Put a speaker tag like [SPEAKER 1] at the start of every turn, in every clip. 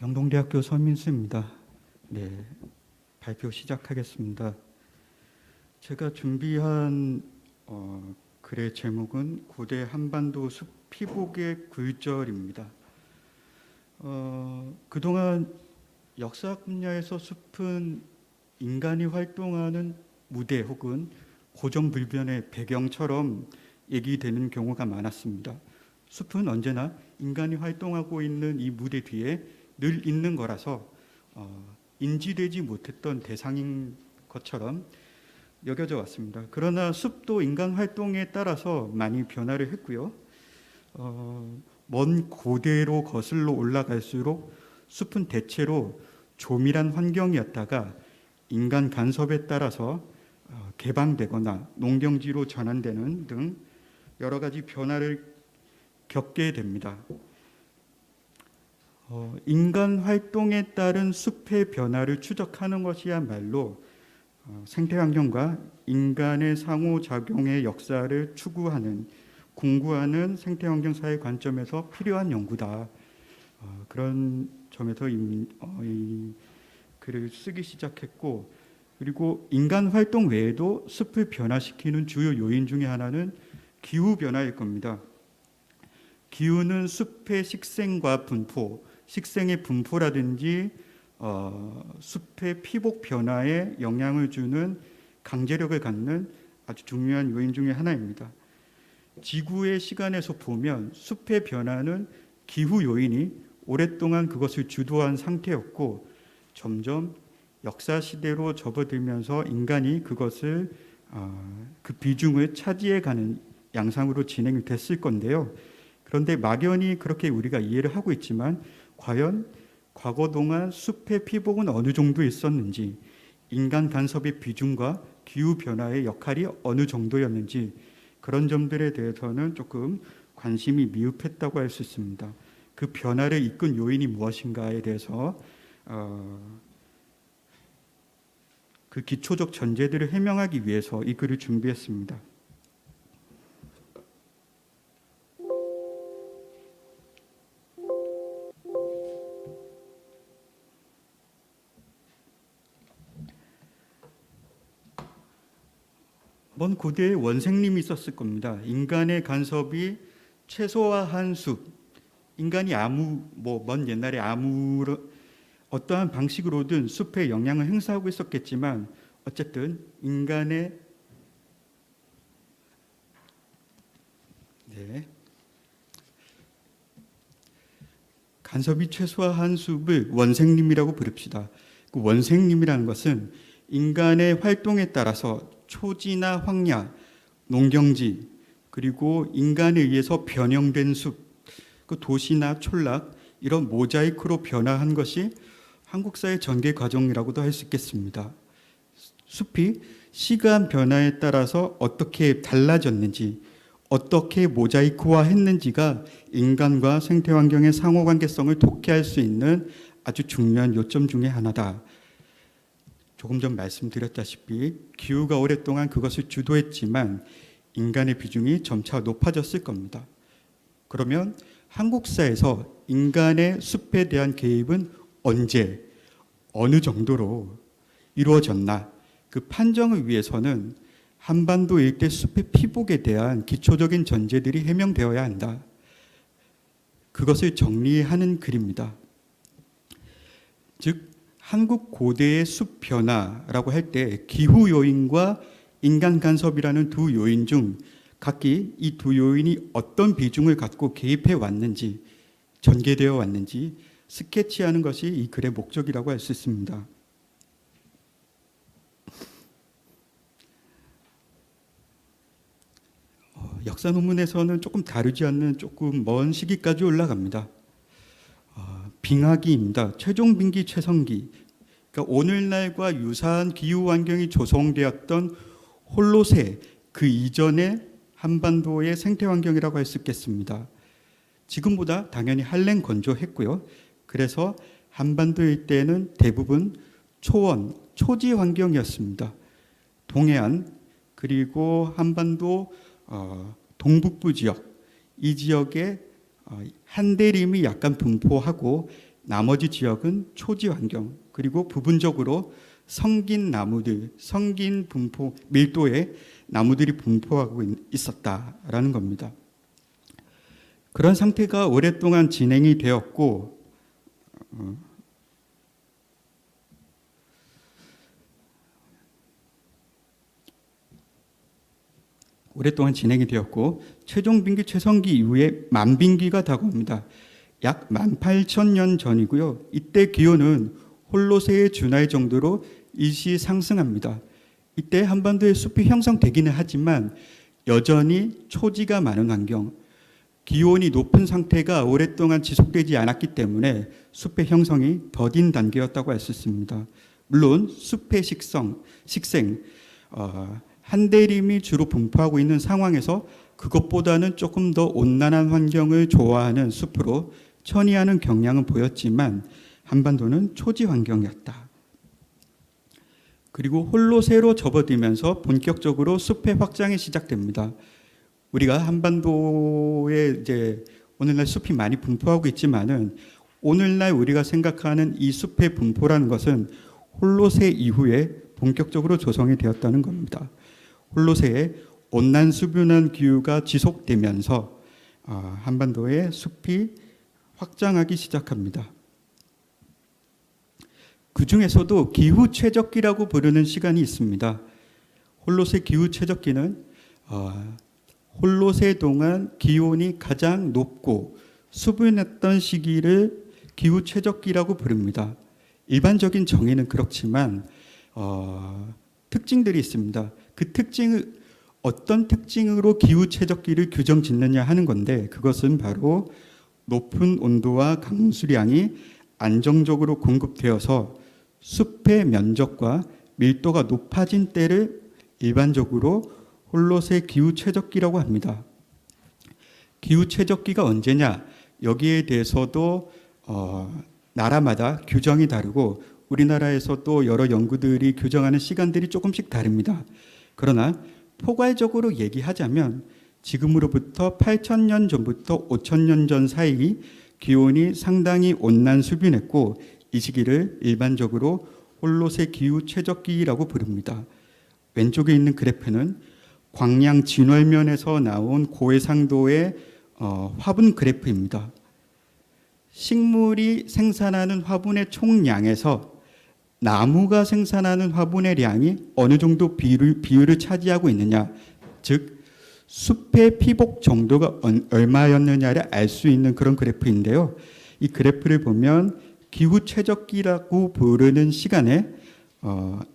[SPEAKER 1] 경동대학교 서민수입니다. 네, 발표 시작하겠습니다. 제가 준비한 글의 제목은 고대 한반도 숲 피복의 굴절입니다. 그동안 역사학 분야에서 숲은 인간이 활동하는 무대 혹은 고정불변의 배경처럼 얘기되는 경우가 많았습니다. 숲은 언제나 인간이 활동하고 있는 이 무대 뒤에 늘 있는 거라서 인지되지 못했던 대상인 것처럼 여겨져 왔습니다. 그러나 숲도 인간 활동에 따라서 많이 변화를 했고요. 먼 고대로 거슬러 올라갈수록 숲은 대체로 조밀한 환경이었다가 인간 간섭에 따라서 개방되거나 농경지로 전환되는 등 여러 가지 변화를 겪게 됩니다. 인간 활동에 따른 숲의 변화를 추적하는 것이야말로 생태환경과 인간의 상호작용의 역사를 추구하는, 공부하는 생태환경사의 관점에서 필요한 연구다. 그런 점에서 이 글을 쓰기 시작했고, 그리고 인간 활동 외에도 숲을 변화시키는 주요 요인 중에 하나는 기후변화일 겁니다. 기후는 숲의 식생과 분포, 식생의 분포라든지 숲의 피복 변화에 영향을 주는 강제력을 갖는 아주 중요한 요인 중에 하나입니다. 지구의 시간에서 보면 숲의 변화는 기후 요인이 오랫동안 그것을 주도한 상태였고 점점 역사 시대로 접어들면서 인간이 그것을 그 비중을 차지해가는 양상으로 진행이 됐을 건데요. 그런데 막연히 그렇게 우리가 이해를 하고 있지만 과연 과거 동안 숲의 피복은 어느 정도 있었는지, 인간 간섭의 비중과 기후 변화의 역할이 어느 정도였는지 그런 점들에 대해서는 조금 관심이 미흡했다고 할 수 있습니다. 그 변화를 이끈 요인이 무엇인가에 대해서 그 기초적 전제들을 해명하기 위해서 이 글을 준비했습니다. 먼 고대에 원생님이 있었을 겁니다. 인간의 간섭이 최소화한 숲, 인간이 먼 옛날에 어떠한 방식으로든 숲에 영향을 행사하고 있었겠지만 어쨌든 인간의 간섭이 최소화한 숲을 원생림이라고 부릅시다. 그 원생림이라는 것은 인간의 활동에 따라서 초지나 황야, 농경지, 그리고 인간에 의해서 변형된 숲, 그 도시나 촌락 이런 모자이크로 변화한 것이 한국사의 전개 과정이라고도 할 수 있겠습니다. 숲이 시간 변화에 따라서 어떻게 달라졌는지, 어떻게 모자이크화했는지가 인간과 생태환경의 상호관계성을 독해할 수 있는 아주 중요한 요점 중에 하나다. 조금 전 말씀드렸다시피 기후가 오랫동안 그것을 주도했지만 인간의 비중이 점차 높아졌을 겁니다. 그러면 한국사에서 인간의 숲에 대한 개입은 언제, 어느 정도로 이루어졌나? 그 판정을 위해서는 한반도 일대 숲의 피복에 대한 기초적인 전제들이 해명되어야 한다. 그것을 정리하는 글입니다. 즉 한국 고대의 숲 변화라고 할 때 기후 요인과 인간 간섭이라는 두 요인 중 각기 이 두 요인이 어떤 비중을 갖고 개입해 왔는지, 전개되어 왔는지 스케치하는 것이 이 글의 목적이라고 할 수 있습니다. 역사 논문에서는 조금 다르지 않는 조금 먼 시기까지 올라갑니다. 빙하기입니다. 최종빙기 최성기. 그러니까 오늘날과 유사한 기후 환경이 조성되었던 홀로세 그 이전의 한반도의 생태 환경이라고 할 수 있겠습니다. 지금보다 당연히 한랭 건조했고요. 그래서 한반도 일대는 대부분 초원, 초지 환경이었습니다. 동해안 그리고 한반도 동북부 지역, 이 지역에 한대림이 약간 분포하고 나머지 지역은 초지 환경, 그리고 부분적으로 성긴 나무들, 성긴 분포 밀도의 나무들이 분포하고 있었다라는 겁니다. 그런 상태가 오랫동안 진행이 되었고, 최종 빙기 최성기 이후에 만빙기가 다가옵니다. 약 18,000년 전이고요. 이때 기온은 홀로세의 준하의 정도로 일시 상승합니다. 이때 한반도에 숲이 형성되기는 하지만 여전히 초지가 많은 환경, 기온이 높은 상태가 오랫동안 지속되지 않았기 때문에 숲의 형성이 더딘 단계였다고 할 수 있습니다. 물론 숲의 식생, 한대림이 주로 분포하고 있는 상황에서 그것보다는 조금 더 온난한 환경을 좋아하는 숲으로 천이하는 경향은 보였지만 한반도는 초지 환경이었다. 그리고 홀로세로 접어들면서 본격적으로 숲의 확장이 시작됩니다. 우리가 한반도에 이제 오늘날 숲이 많이 분포하고 있지만은 오늘날 우리가 생각하는 이 숲의 분포라는 것은 홀로세 이후에 본격적으로 조성이 되었다는 겁니다. 홀로세의 온난 수분한 기후가 지속되면서 한반도의 숲이 확장하기 시작합니다. 그 중에서도 기후 최적기라고 부르는 시간이 있습니다. 홀로세 기후 최적기는 홀로세 동안 기온이 가장 높고 수분했던 시기를 기후 최적기라고 부릅니다. 일반적인 정의는 그렇지만 특징들이 있습니다. 그 특징을 어떤 특징으로 기후 최적기를 규정 짓느냐 하는 건데, 그것은 바로 높은 온도와 강수량이 안정적으로 공급되어서 숲의 면적과 밀도가 높아진 때를 일반적으로 홀로세 기후 최적기라고 합니다. 기후 최적기가 언제냐? 여기에 대해서도 나라마다 규정이 다르고 우리나라에서도 여러 연구들이 규정하는 시간들이 조금씩 다릅니다. 그러나 포괄적으로 얘기하자면 지금으로부터 8,000년 전부터 5,000년 전 사이 기온이 상당히 온난 수준했고 이 시기를 일반적으로 홀로세 기후 최적기라고 부릅니다. 왼쪽에 있는 그래프는 광양 진월면에서 나온 고해상도의 화분 그래프입니다. 식물이 생산하는 화분의 총량에서 나무가 생산하는 화분의 량이 어느 정도 비율을 차지하고 있느냐, 즉 숲의 피복 정도가 얼마였느냐를 알 수 있는 그런 그래프인데요. 이 그래프를 보면 기후 최적기라고 부르는 시간에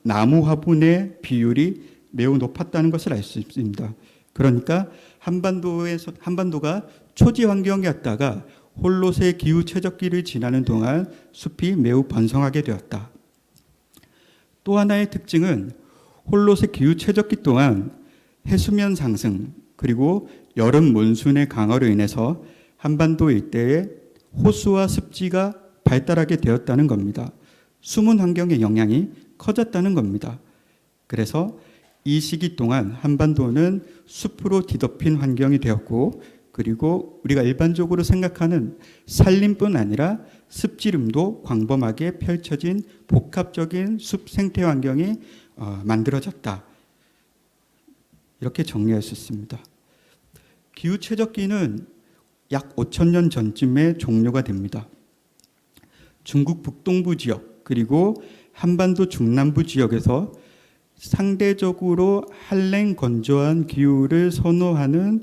[SPEAKER 1] 나무 화분의 비율이 매우 높았다는 것을 알 수 있습니다. 그러니까 한반도가 초지 환경이었다가 홀로세 기후 최적기를 지나는 동안 숲이 매우 번성하게 되었다. 또 하나의 특징은 홀로세 기후 최적기 동안 해수면 상승 그리고 여름 몬순의 강화로 인해서 한반도 일대의 호수와 습지가 발달하게 되었다는 겁니다. 수문 환경의 영향이 커졌다는 겁니다. 그래서 이 시기 동안 한반도는 숲으로 뒤덮인 환경이 되었고, 그리고 우리가 일반적으로 생각하는 산림뿐 아니라 습지름도 광범하게 펼쳐진 복합적인 숲 생태 환경이 만들어졌다. 이렇게 정리할 수 있습니다. 기후 최적기는 약 5,000년 전쯤에 종료가 됩니다. 중국 북동부 지역 그리고 한반도 중남부 지역에서 상대적으로 한랭 건조한 기후를 선호하는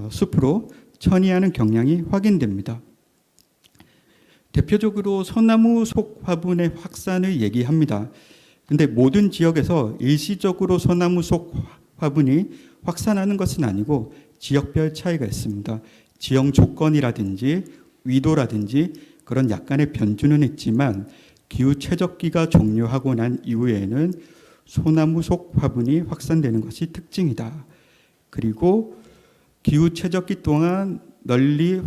[SPEAKER 1] 숲으로 천이하는 경향이 확인됩니다. 대표적으로 소나무 속 화분의 확산을 얘기합니다. 그런데 모든 지역에서 일시적으로 소나무 속 화분이 확산하는 것은 아니고 지역별 차이가 있습니다. 지형 조건이라든지 위도라든지 그런 약간의 변주는 있지만 기후 최적기가 종료하고 난 이후에는 소나무 속 화분이 확산되는 것이 특징이다. 그리고 기후 최적기 동안 널리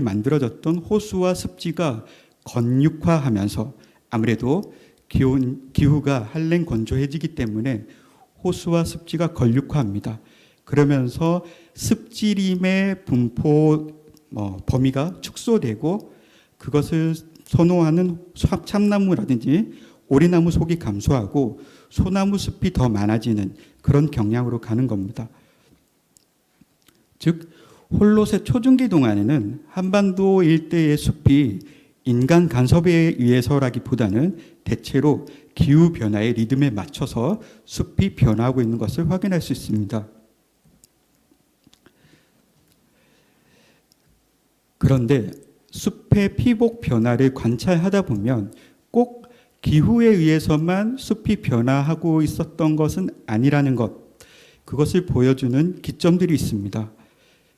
[SPEAKER 1] 만들어졌던 호수와 습지가 건육화하면서 아무래도 기후가 한랭 건조해지기 때문에 호수와 습지가 건육화합니다. 그러면서 습지림의 분포 범위가 축소되고 그것을 선호하는 참나무라든지 오리나무 속이 감소하고 소나무 숲이 더 많아지는 그런 경향으로 가는 겁니다. 즉 홀롯의 초중기 동안에는 한반도 일대의 숲이 인간 간섭에 의해서라기보다는 대체로 기후 변화의 리듬에 맞춰서 숲이 변화하고 있는 것을 확인할 수 있습니다. 그런데 숲의 피복 변화를 관찰하다 보면 꼭 기후에 의해서만 숲이 변화하고 있었던 것은 아니라는 것, 그것을 보여주는 기점들이 있습니다.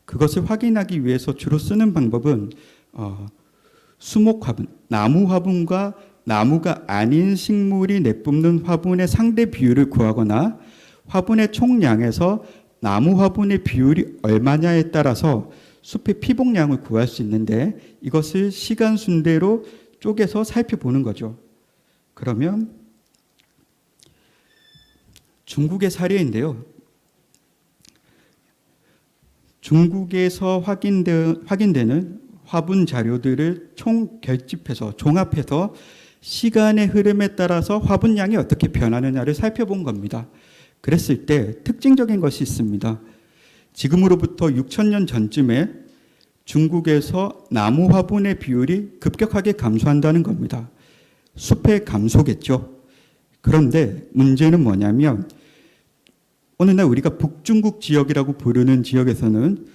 [SPEAKER 1] 그것을 확인하기 위해서 주로 쓰는 방법은 수목 화분, 나무 화분과 나무가 아닌 식물이 내뿜는 화분의 상대 비율을 구하거나 화분의 총량에서 나무 화분의 비율이 얼마냐에 따라서 숲의 피복량을 구할 수 있는데 이것을 시간 순대로 쪼개서 살펴보는 거죠. 그러면 중국의 사례인데요. 중국에서 확인되는 화분 자료들을 총 결집해서 종합해서 시간의 흐름에 따라서 화분량이 어떻게 변하느냐를 살펴본 겁니다. 그랬을 때 특징적인 것이 있습니다. 지금으로부터 6,000년 전쯤에 중국에서 나무 화분의 비율이 급격하게 감소한다는 겁니다. 숲의 감소겠죠. 그런데 문제는 뭐냐면 어느 날 우리가 북중국 지역이라고 부르는 지역에서는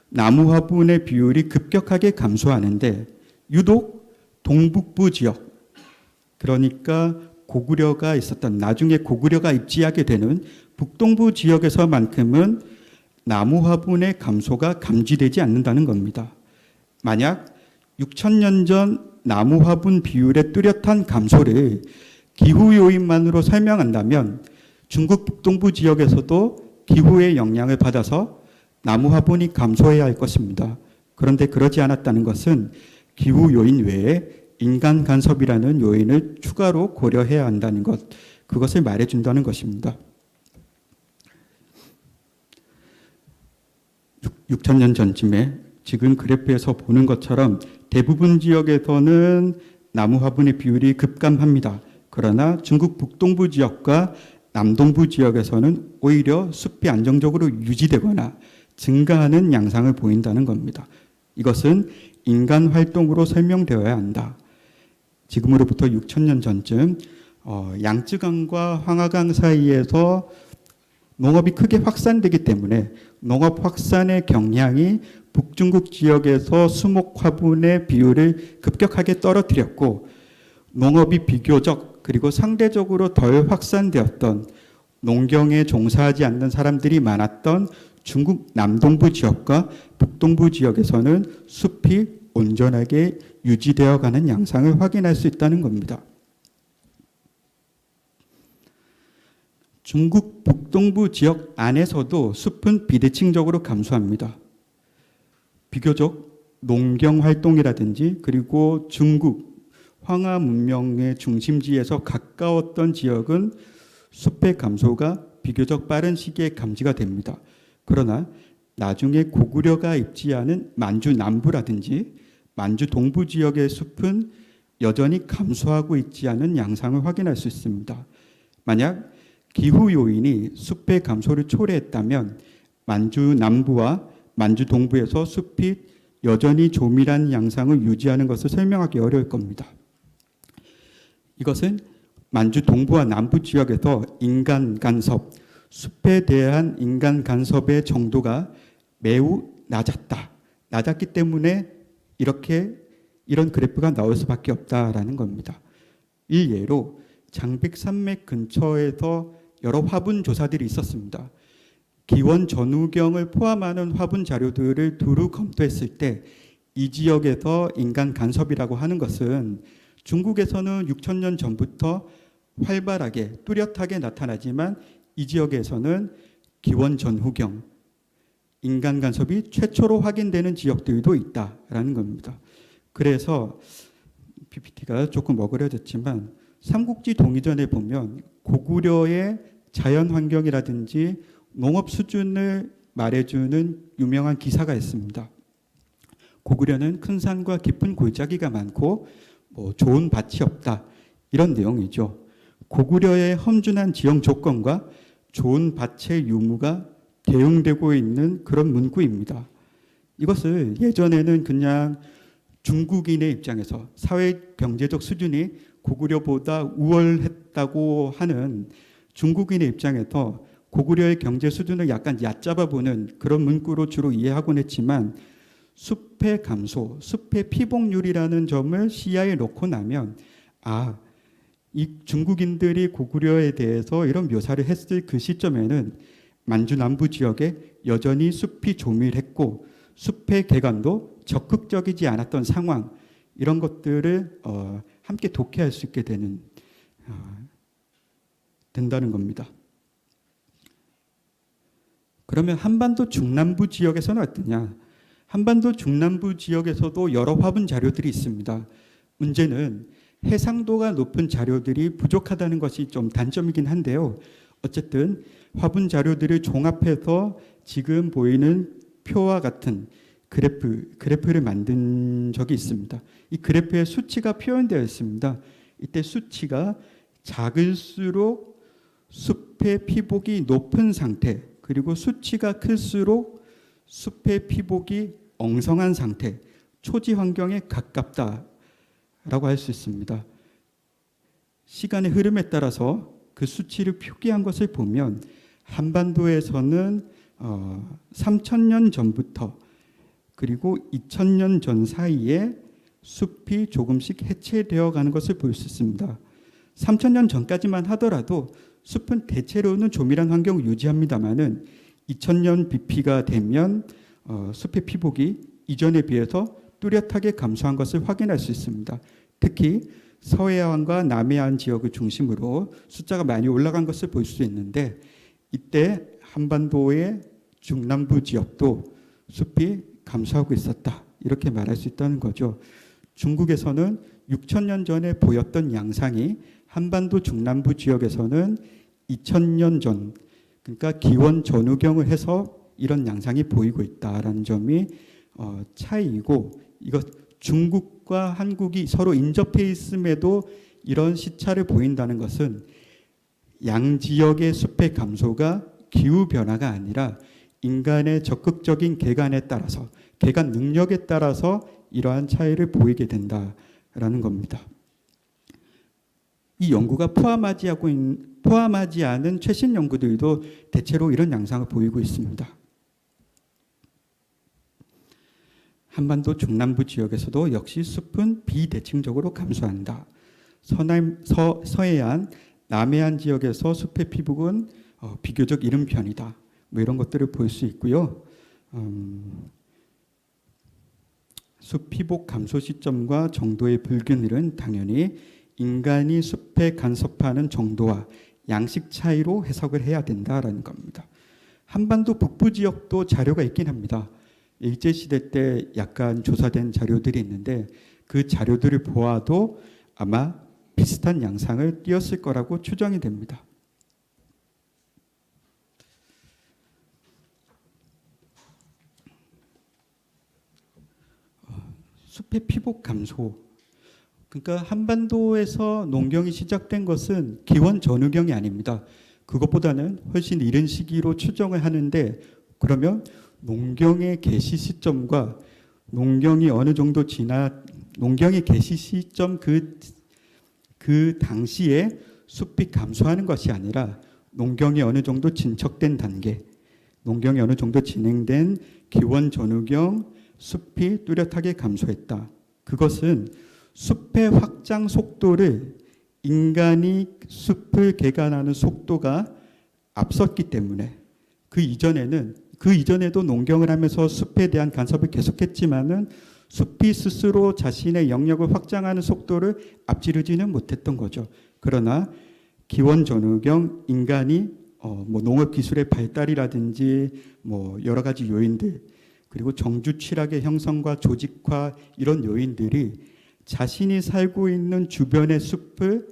[SPEAKER 1] 나무 화분의 비율이 급격하게 감소하는데 유독 동북부 지역, 그러니까 고구려가 있었던 나중에 고구려가 입지하게 되는 북동부 지역에서만큼은 나무 화분의 감소가 감지되지 않는다는 겁니다. 만약 6,000년 전 나무 화분 비율의 뚜렷한 감소를 기후 요인만으로 설명한다면 중국 북동부 지역에서도 기후의 영향을 받아서 나무 화분이 감소해야 할 것입니다. 그런데 그러지 않았다는 것은 기후 요인 외에 인간 간섭이라는 요인을 추가로 고려해야 한다는 것, 그것을 말해준다는 것입니다. 6,000년 전쯤에 지금 그래프에서 보는 것처럼 대부분 지역에서는 나무 화분의 비율이 급감합니다. 그러나 중국 북동부 지역과 남동부 지역에서는 오히려 숲이 안정적으로 유지되거나 증가하는 양상을 보인다는 겁니다. 이것은 인간 활동으로 설명되어야 한다. 지금으로부터 6,000년 전쯤 양쯔강과 황하강 사이에서 농업이 크게 확산되기 때문에 농업 확산의 경향이 북중국 지역에서 수목 화분의 비율을 급격하게 떨어뜨렸고 농업이 비교적 그리고 상대적으로 덜 확산되었던 농경에 종사하지 않는 사람들이 많았던 중국 남동부 지역과 북동부 지역에서는 숲이 온전하게 유지되어 가는 양상을 확인할 수 있다는 겁니다. 중국 북동부 지역 안에서도 숲은 비대칭적으로 감소합니다. 비교적 농경 활동이라든지 그리고 중국 황하 문명의 중심지에서 가까웠던 지역은 숲의 감소가 비교적 빠른 시기에 감지가 됩니다. 그러나 나중에 고구려가 입지하는 만주 남부라든지 만주 동부 지역의 숲은 여전히 감소하고 있지 않은 양상을 확인할 수 있습니다. 만약 기후 요인이 숲의 감소를 초래했다면 만주 남부와 만주 동부에서 숲이 여전히 조밀한 양상을 유지하는 것을 설명하기 어려울 겁니다. 이것은 만주 동부와 남부 지역에서 인간 간섭, 숲에 대한 인간 간섭의 정도가 매우 낮았기 때문에 이런 그래프가 나올 수밖에 없다라는 겁니다. 일예로 장백산맥 근처에서 여러 화분 조사들이 있었습니다. 기원 전후경을 포함하는 화분 자료들을 두루 검토했을 때 이 지역에서 인간 간섭이라고 하는 것은 중국에서는 6,000년 전부터 활발하게 뚜렷하게 나타나지만 이 지역에서는 기원 전후경 인간 간섭이 최초로 확인되는 지역들도 있다라는 겁니다. 그래서 PPT가 조금 어그러졌지만 삼국지 동의전에 보면 고구려의 자연 환경이라든지 농업 수준을 말해주는 유명한 기사가 있습니다. 고구려는 큰 산과 깊은 골짜기가 많고 좋은 밭이 없다. 이런 내용이죠. 고구려의 험준한 지형 조건과 좋은 밭의 유무가 대응되고 있는 그런 문구입니다. 이것을 예전에는 그냥 중국인의 입장에서 사회 경제적 수준이 고구려보다 우월했다고 하는 중국인의 입장에서 고구려의 경제 수준을 약간 얕잡아 보는 그런 문구로 주로 이해하곤 했지만, 숲의 감소, 숲의 피복률이라는 점을 시야에 놓고 나면 이 중국인들이 고구려에 대해서 이런 묘사를 했을 그 시점에는 만주 남부 지역에 여전히 숲이 조밀했고 숲의 개간도 적극적이지 않았던 상황, 이런 것들을 함께 독해할 수 있게 된다는 겁니다. 그러면 한반도 중남부 지역에서는 어떠냐? 한반도 중남부 지역에서도 여러 화분 자료들이 있습니다. 문제는 해상도가 높은 자료들이 부족하다는 것이 좀 단점이긴 한데요. 어쨌든 화분 자료들을 종합해서 지금 보이는 표와 같은 그래프를 만든 적이 있습니다. 이 그래프에 수치가 표현되어 있습니다. 이때 수치가 작을수록 숲의 피복이 높은 상태, 그리고 수치가 클수록 숲의 피복이 엉성한 상태, 초지 환경에 가깝다라고 할 수 있습니다. 시간의 흐름에 따라서 그 수치를 표기한 것을 보면 한반도에서는 3000년 전부터 그리고 2000년 전 사이에 숲이 조금씩 해체되어 가는 것을 볼 수 있습니다. 3000년 전까지만 하더라도 숲은 대체로는 조밀한 환경을 유지합니다마는 2000년 BP가 되면 숲의 피복이 이전에 비해서 뚜렷하게 감소한 것을 확인할 수 있습니다. 특히 서해안과 남해안 지역을 중심으로 숫자가 많이 올라간 것을 볼 수 있는데, 이때 한반도의 중남부 지역도 숲이 감소하고 있었다, 이렇게 말할 수 있다는 거죠. 중국에서는 6000년 전에 보였던 양상이 한반도 중남부 지역에서는 2000년 전, 그러니까 기원 전후경을 해서 이런 양상이 보이고 있다라는 점이 차이이고, 이것 중국과 한국이 서로 인접해 있음에도 이런 시차를 보인다는 것은 양 지역의 숲의 감소가 기후 변화가 아니라 인간의 적극적인 개간에 따라서, 개간 능력에 따라서 이러한 차이를 보이게 된다라는 겁니다. 이 연구가 포함하지 않은 최신 연구들도 대체로 이런 양상을 보이고 있습니다. 한반도 중남부 지역에서도 역시 숲은 비대칭적으로 감소한다. 서해안, 남해안 지역에서 숲의 피복은 비교적 이른 편이다. 이런 것들을 볼 수 있고요. 숲 피복 감소 시점과 정도의 불균일은 당연히 인간이 숲에 간섭하는 정도와 양식 차이로 해석을 해야 된다라는 겁니다. 한반도 북부 지역도 자료가 있긴 합니다. 일제시대 때 약간 조사된 자료들이 있는데 그 자료들을 보아도 아마 비슷한 양상을 띄었을 거라고 추정이 됩니다. 숲의 피복 감소. 그러니까 한반도에서 농경이 시작된 것은 기원 전후경이 아닙니다. 그것보다는 훨씬 이른 시기로 추정을 하는데, 그러면 농경의 개시 시점과 농경이 어느 정도 농경의 개시 시점 그 당시에 숲이 감소하는 것이 아니라 농경이 어느 정도 진척된 단계, 농경이 어느 정도 진행된 기원 전후경 숲이 뚜렷하게 감소했다. 그것은 숲의 확장 속도를 인간이 숲을 개간하는 속도가 앞섰기 때문에, 그 이전에도 농경을 하면서 숲에 대한 간섭을 계속했지만은 숲이 스스로 자신의 영역을 확장하는 속도를 앞지르지는 못했던 거죠. 그러나 기원 전후경 인간이 농업 기술의 발달이라든지 여러 가지 요인들, 그리고 정주 취락의 형성과 조직화, 이런 요인들이 자신이 살고 있는 주변의 숲을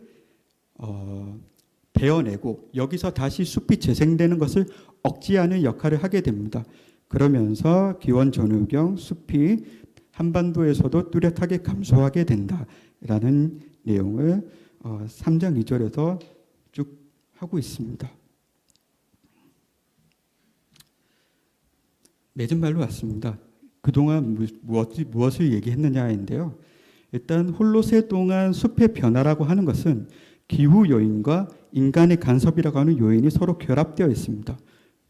[SPEAKER 1] 베어내고 여기서 다시 숲이 재생되는 것을 억제하는 역할을 하게 됩니다. 그러면서 기원 전후경 숲이 한반도에서도 뚜렷하게 감소하게 된다라는 내용을 3장 2절에서 쭉 하고 있습니다. 맺은 말로 왔습니다. 그동안 무엇을 얘기했느냐인데요. 일단 홀로세 동안 숲의 변화라고 하는 것은 기후 요인과 인간의 간섭이라고 하는 요인이 서로 결합되어 있습니다.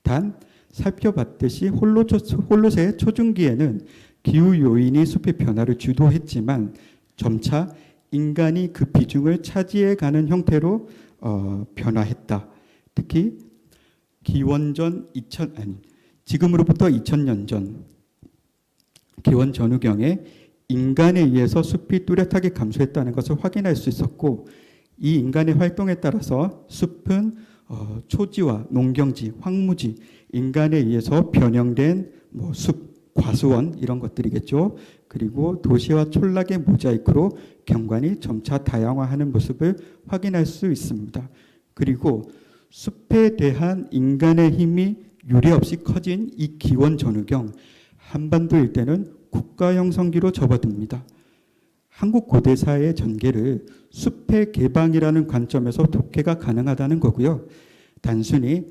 [SPEAKER 1] 단 살펴봤듯이 홀로세의 초중기에는 기후 요인이 숲의 변화를 주도했지만 점차 인간이 그 비중을 차지해가는 형태로 변화했다. 특히 지금으로부터 2000년 전 기원 전후경에 인간에 의해서 숲이 뚜렷하게 감소했다는 것을 확인할 수 있었고, 이 인간의 활동에 따라서 숲은 초지와 농경지, 황무지, 인간에 의해서 변형된 숲, 과수원 이런 것들이겠죠. 그리고 도시와 촌락의 모자이크로 경관이 점차 다양화하는 모습을 확인할 수 있습니다. 그리고 숲에 대한 인간의 힘이 유례없이 커진 이 기원 전후경, 한반도 일대는 국가 형성기로 접어듭니다. 한국 고대사의 전개를 숲의 개방이라는 관점에서 독해가 가능하다는 거고요. 단순히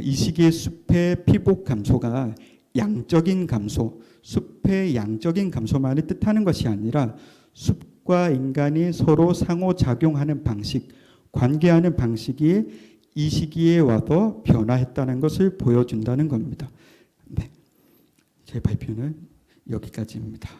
[SPEAKER 1] 이 시기의 숲의 피복 감소가 양적인 감소, 숲의 양적인 감소만을 뜻하는 것이 아니라 숲과 인간이 서로 상호작용하는 방식, 관계하는 방식이 이 시기에 와서 변화했다는 것을 보여준다는 겁니다. 네, 제 발표는 여기까지입니다.